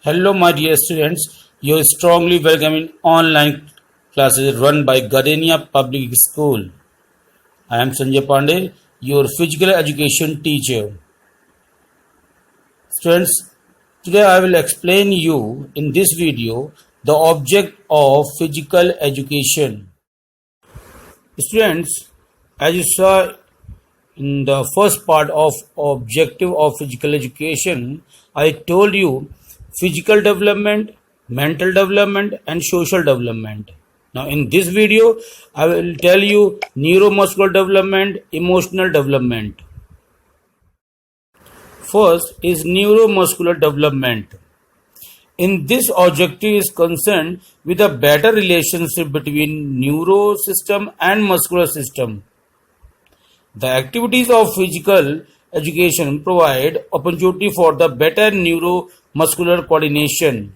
Hello, my dear students. You are strongly welcome in online classes run by Gardenia Public School. I am Sanjay Pandey, your physical education teacher. Students, today I will explain you in this video the object of physical education. Students, as you saw in the first part of objective of physical education, I told you physical development, mental development and social development. Now in this video, I will tell you neuromuscular development, emotional development. First is neuromuscular development. In this objective is concerned with a better relationship between neuro system and muscular system. The activities of physical education provide opportunity for the better neuromuscular coordination.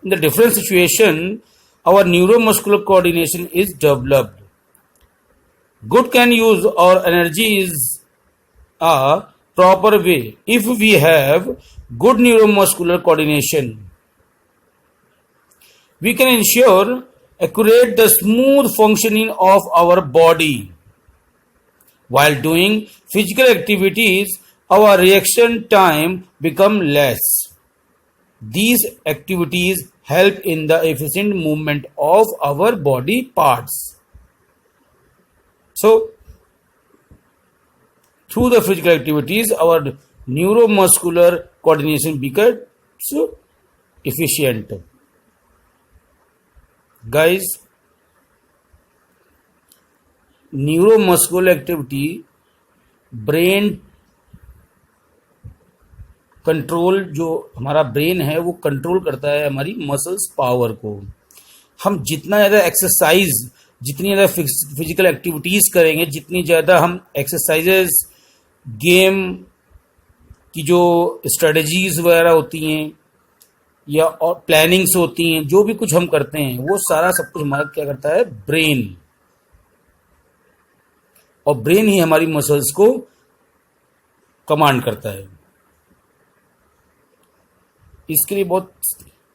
In the different situation, our neuromuscular coordination is developed. Good can use our energy is a proper way if we have good neuromuscular coordination. We can ensure accurate the smooth functioning of our body. While doing physical activities, our reaction time become less. These activities help in the efficient movement of our body parts. So, through the physical activities, our neuromuscular coordination becomes efficient. Guys, neuromuscular activity brain control, जो हमारा brain है वो control करता है हमारी muscles power को. हम जितना ज़्यादा एक्सरसाइज, जितनी ज़्यादा फिजिकल एक्टिविटीज़ करेंगे, जितनी ज़्यादा हम एक्सरसाइजेज, गेम की जो स्ट्रेटजीज वगैरह होती हैं या और प्लानिंग्स होती हैं, जो भी कुछ हम करते हैं वो सारा सब कुछ हमारा क्या करता है, ब्रेन. और ब्रेन ही हमारी मसल्स को कमांड करता है. इसके लिए बहुत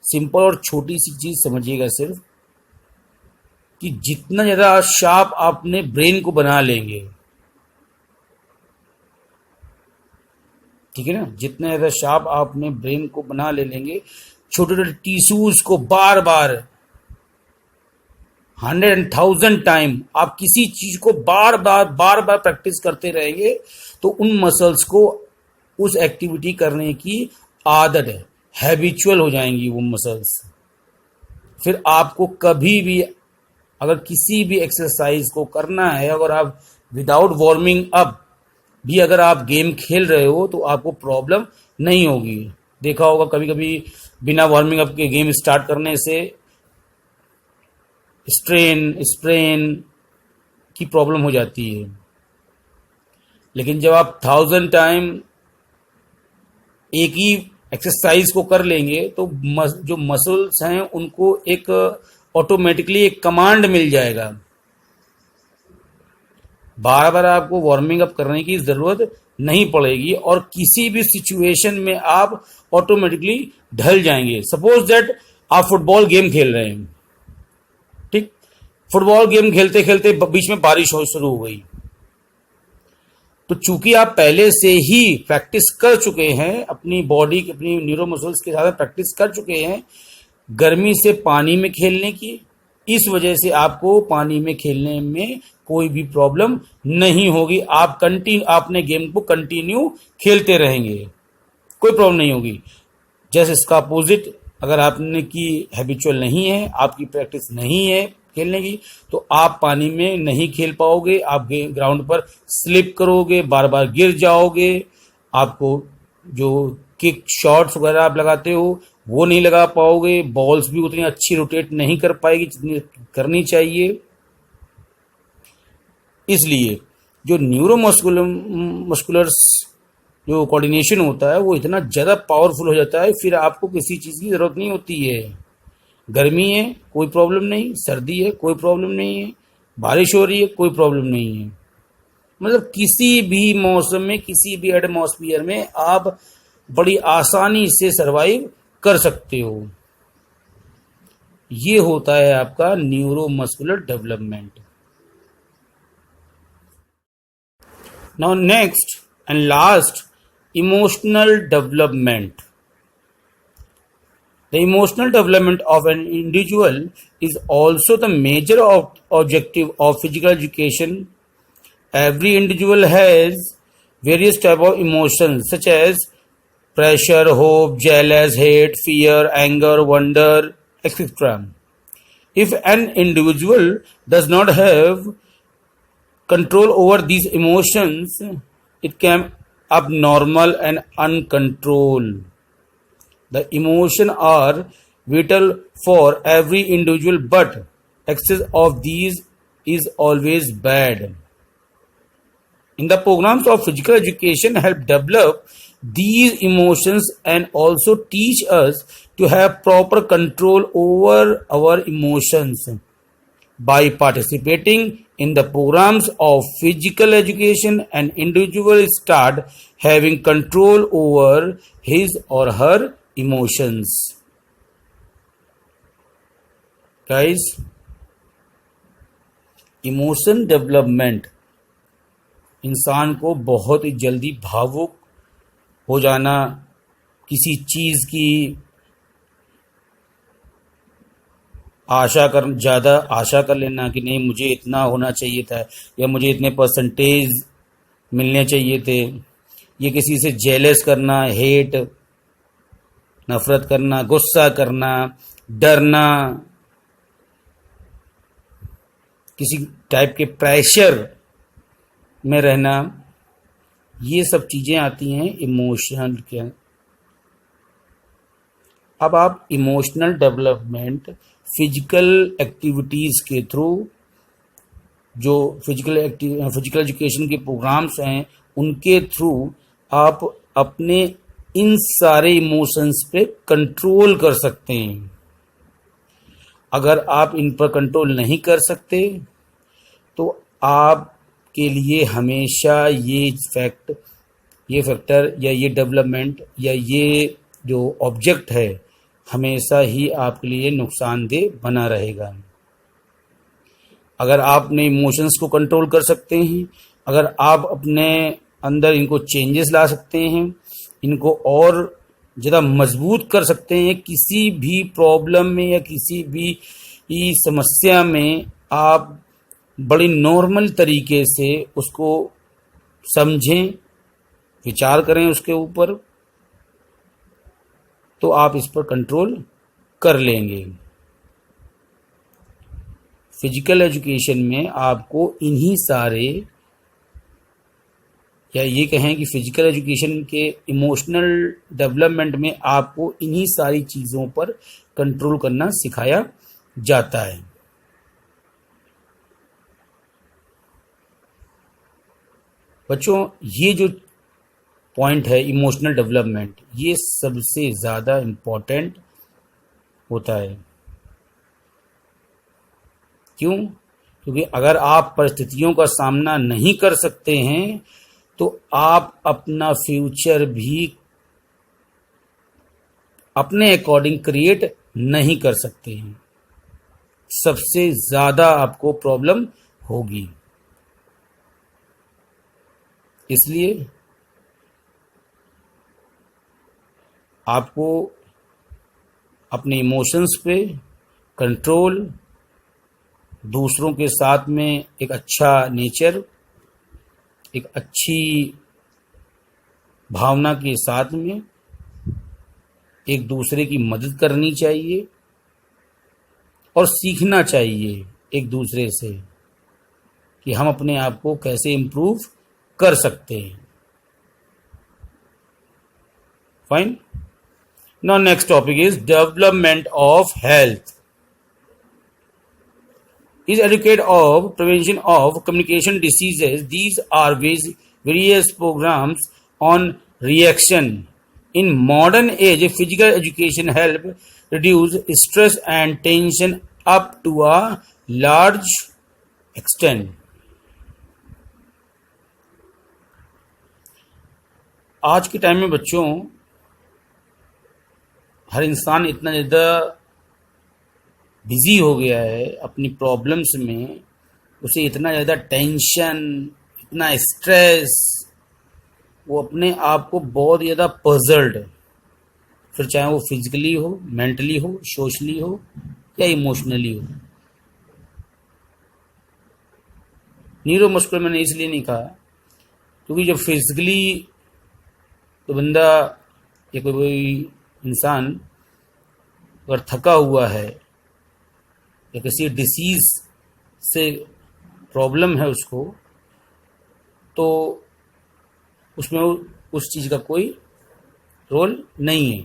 सिंपल और छोटी सी चीज समझिएगा सिर्फ, कि जितना ज्यादा शार्प आपने ब्रेन को बना लेंगे, ठीक है ना, जितना ज्यादा शार्प आपने ब्रेन को बना लेंगे, छोटे छोटे टिश्यूज को बार बार 100,000 टाइम आप किसी चीज को बार बार प्रैक्टिस करते रहेंगे तो उन मसल्स को उस एक्टिविटी करने की आदत है, हैबिचुअल हो जाएंगी वो मसल्स. फिर आपको कभी भी अगर किसी भी एक्सरसाइज को करना है, अगर आप विदाउट वार्मिंग अप भी अगर आप गेम खेल रहे हो तो आपको प्रॉब्लम नहीं होगी. देखा होगा कभी कभी बिना वार्मिंग अप के गेम स्टार्ट करने से स्ट्रेन की प्रॉब्लम हो जाती है. लेकिन जब आप 1000 टाइम एक ही एक्सरसाइज को कर लेंगे तो जो मसल्स हैं उनको एक ऑटोमेटिकली एक कमांड मिल जाएगा. बार बार आपको वार्मिंग अप करने की जरूरत नहीं पड़ेगी और किसी भी सिचुएशन में आप ऑटोमेटिकली ढल जाएंगे. सपोज दैट आप फुटबॉल गेम खेल रहे हैं, ठीक, फुटबॉल गेम खेलते खेलते बीच में बारिश हो शुरू हो गई, तो चूंकि आप पहले से ही प्रैक्टिस कर चुके हैं, अपनी बॉडी की, अपनी न्यूरो मसल्स के साथ प्रैक्टिस कर चुके हैं गर्मी से पानी में खेलने की, इस वजह से आपको पानी में खेलने में कोई भी प्रॉब्लम नहीं होगी. आप आपने गेम को कंटिन्यू खेलते रहेंगे, कोई प्रॉब्लम नहीं होगी. जैसे इसका अपोजिट, अगर आपने की हैबिचुअल नहीं है, आपकी प्रैक्टिस नहीं है खेलने की, तो आप पानी में नहीं खेल पाओगे, आप ग्राउंड पर स्लिप करोगे, बार बार गिर जाओगे, आपको जो किक शॉट्स वगैरह आप लगाते हो वो नहीं लगा पाओगे, बॉल्स भी उतनी अच्छी रोटेट नहीं कर पाएगी जितनी करनी चाहिए. इसलिए जो न्यूरोमस्कुलर जो कोऑर्डिनेशन होता है वो इतना ज़्यादा पावरफुल हो जाता है, फिर आपको किसी चीज़ की ज़रूरत नहीं होती है. गर्मी है कोई प्रॉब्लम नहीं, सर्दी है कोई प्रॉब्लम नहीं है, बारिश हो रही है कोई प्रॉब्लम नहीं है. मतलब किसी भी मौसम में, किसी भी एटमॉस्फियर में आप बड़ी आसानी से सरवाइव कर सकते हो। ये होता है आपका neuromuscular development. Now next and last, emotional development. The emotional development of an individual is also the major objective of physical education. Every individual has various types of emotions such as pressure, hope, jealous, hate, fear, anger, wonder, etc. If an individual does not have control over these emotions, it can abnormal and uncontrolled. The emotions are vital for every individual, but excess of these is always bad. In the programs of physical education help develop these emotions and also teach us to have proper control over our emotions. By participating in the programs of physical education, an individual start having control over his or her emotions. Guys, emotion development इंसान को बहुत ही जल्दी भावुक हो जाना, किसी चीज़ की ज़्यादा आशा कर लेना कि नहीं मुझे इतना होना चाहिए था या मुझे इतने परसेंटेज मिलने चाहिए थे, ये किसी से जेलस करना, हेट, नफरत करना, गुस्सा करना, डरना, किसी टाइप के प्रेशर में रहना, ये सब चीज़ें आती हैं इमोशनल के। अब आप इमोशनल डेवलपमेंट फिजिकल एक्टिविटीज़ के थ्रू, जो फिजिकल एजुकेशन के प्रोग्राम्स हैं उनके थ्रू आप अपने इन सारे इमोशंस पे कंट्रोल कर सकते हैं। अगर आप इन पर कंट्रोल नहीं कर सकते तो आपके लिए हमेशा ये फैक्टर या ये डेवलपमेंट या ये जो ऑब्जेक्ट है हमेशा ही आपके लिए नुकसानदेह बना रहेगा। अगर आप अपने इमोशंस को कंट्रोल कर सकते हैं, अगर आप अपने अंदर इनको चेंजेस ला सकते हैं, इनको और ज़्यादा मजबूत कर सकते हैं, किसी भी प्रॉब्लम में या किसी भी समस्या में आप बड़ी नॉर्मल तरीके से उसको समझें, विचार करें उसके ऊपर, तो आप इस पर कंट्रोल कर लेंगे। फिजिकल एजुकेशन में आपको इन्हीं सारे, या ये कहें कि फिजिकल एजुकेशन के इमोशनल डेवलपमेंट में आपको इन्हीं सारी चीज़ों पर कंट्रोल करना सिखाया जाता है। बच्चों, ये जो पॉइंट है इमोशनल डेवलपमेंट, ये सबसे ज़्यादा इम्पोर्टेंट होता है। क्यों? क्योंकि अगर आप परिस्थितियों का सामना नहीं कर सकते हैं तो आप अपना फ्यूचर भी अपने अकॉर्डिंग क्रिएट नहीं कर सकते हैं। सबसे ज़्यादा आपको प्रॉब्लम होगी। इसलिए आपको अपने इमोशंस पे कंट्रोल, दूसरों के साथ में एक अच्छा नेचर, एक अच्छी भावना के साथ में एक दूसरे की मदद करनी चाहिए और सीखना चाहिए एक दूसरे से कि हम अपने आप को कैसे इम्प्रूव कर सकते हैं। Fine. Now next topic is development of health. Is educate of prevention of communication diseases. These are various programs on reaction. In modern age, physical education help reduce stress and tension up to a large extent. आज के time में बच्चों हर इंसान इतना ज़्यादा busy हो गया है अपनी प्रॉब्लम्स में, उसे इतना ज़्यादा टेंशन, इतना स्ट्रेस, वो अपने आप को बहुत ज़्यादा पजल्ड, फिर चाहे वो फिजिकली हो, मेंटली हो, सोशली हो या इमोशनली हो। न्यूरोमस्कुलर मैंने इसलिए नहीं कहा क्योंकि जब फिजिकली तो बंदा या कोई इंसान अगर थका हुआ है या किसी डिसीज से प्रॉब्लम है उसको, तो उसमें उस चीज़ का कोई रोल नहीं है।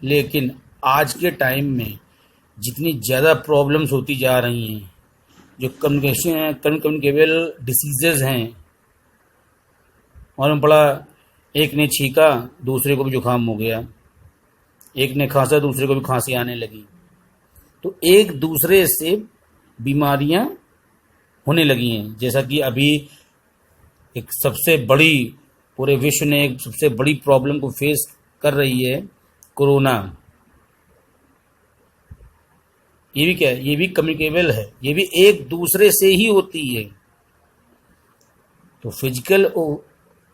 लेकिन आज के टाइम में जितनी ज़्यादा प्रॉब्लम्स होती जा रही हैं, जो कम्युनिकेबल डिसीजेज हैं, और में पड़ा एक ने छींका दूसरे को भी जुकाम हो गया, एक ने खांसा दूसरे को भी खांसी आने लगी, तो एक दूसरे से बीमारियां होने लगी हैं। जैसा कि अभी एक सबसे बड़ी, पूरे विश्व ने एक सबसे बड़ी प्रॉब्लम को फेस कर रही है, कोरोना। ये भी क्या है? ये भी कम्युनिकेबल है, ये भी एक दूसरे से ही होती है। तो फिजिकल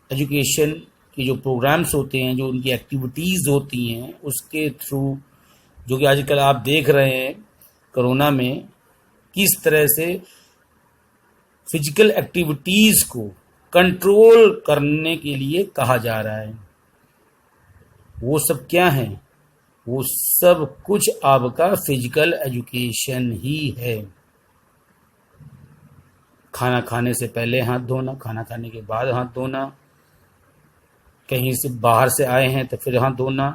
एजुकेशन के जो प्रोग्राम्स होते हैं, जो उनकी एक्टिविटीज़ होती हैं, उसके थ्रू, जो कि आजकल आप देख रहे हैं कोरोना में किस तरह से फिजिकल एक्टिविटीज़ को कंट्रोल करने के लिए कहा जा रहा है, वो सब क्या है? वो सब कुछ आपका फिजिकल एजुकेशन ही है। खाना खाने से पहले हाथ धोना, खाना खाने के बाद हाथ धोना, कहीं से बाहर से आए हैं तो फिर हाथ धोना,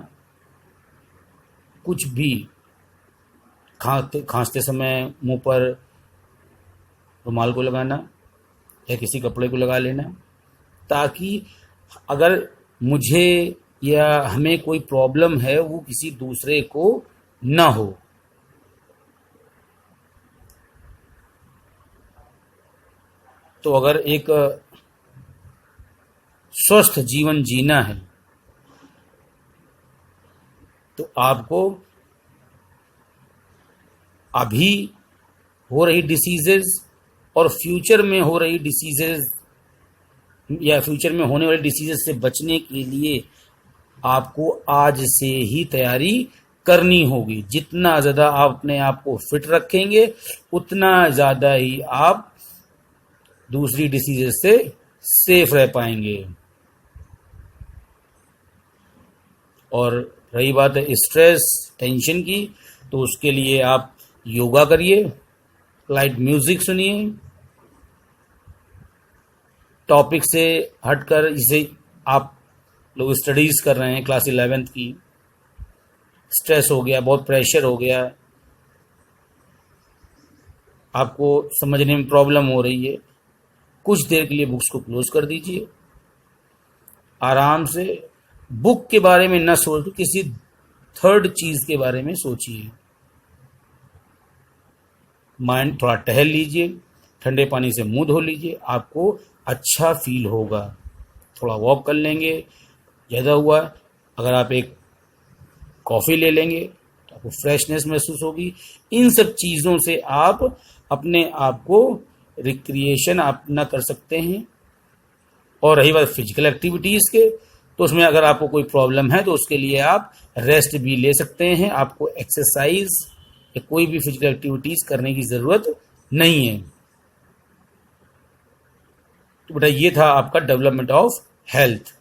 कुछ भी खांसते समय मुंह पर रुमाल को लगाना या किसी कपड़े को लगा लेना, ताकि अगर मुझे या हमें कोई प्रॉब्लम है वो किसी दूसरे को ना हो। तो अगर एक स्वस्थ जीवन जीना है तो आपको अभी हो रही डिसीजेज और फ्यूचर में हो रही डिसीजेज या फ्यूचर में होने वाली डिसीजेज से बचने के लिए आपको आज से ही तैयारी करनी होगी। जितना ज़्यादा आप अपने आप को फिट रखेंगे, उतना ज़्यादा ही आप दूसरी डिसीजेज से सेफ रह पाएंगे। और रही बात है स्ट्रेस, टेंशन की, तो उसके लिए आप योगा करिए, लाइट म्यूजिक सुनिए, टॉपिक से हटकर, जिसे आप लोग स्टडीज़ कर रहे हैं क्लास 11th की, स्ट्रेस हो गया, बहुत प्रेशर हो गया, आपको समझने में प्रॉब्लम हो रही है, कुछ देर के लिए बुक्स को क्लोज कर दीजिए, आराम से बुक के बारे में न सोच, किसी थर्ड चीज़ के बारे में सोचिए। माइंड थोड़ा टहल लीजिए, ठंडे पानी से मुंह धो लीजिए, आपको अच्छा फील होगा। थोड़ा वॉक कर लेंगे, ज़्यादा हुआ अगर आप एक कॉफ़ी ले लेंगे तो आपको फ्रेशनेस महसूस होगी। इन सब चीज़ों से आप अपने आप को रिक्रिएशन अपना कर सकते हैं। और रही बात फिजिकल एक्टिविटीज़ के, तो उसमें अगर आपको कोई प्रॉब्लम है तो उसके लिए आप रेस्ट भी ले सकते हैं, आपको एक्सरसाइज या कोई भी फिजिकल एक्टिविटीज़ करने की ज़रूरत नहीं है। तो बेटा ये था आपका डेवलपमेंट ऑफ हेल्थ।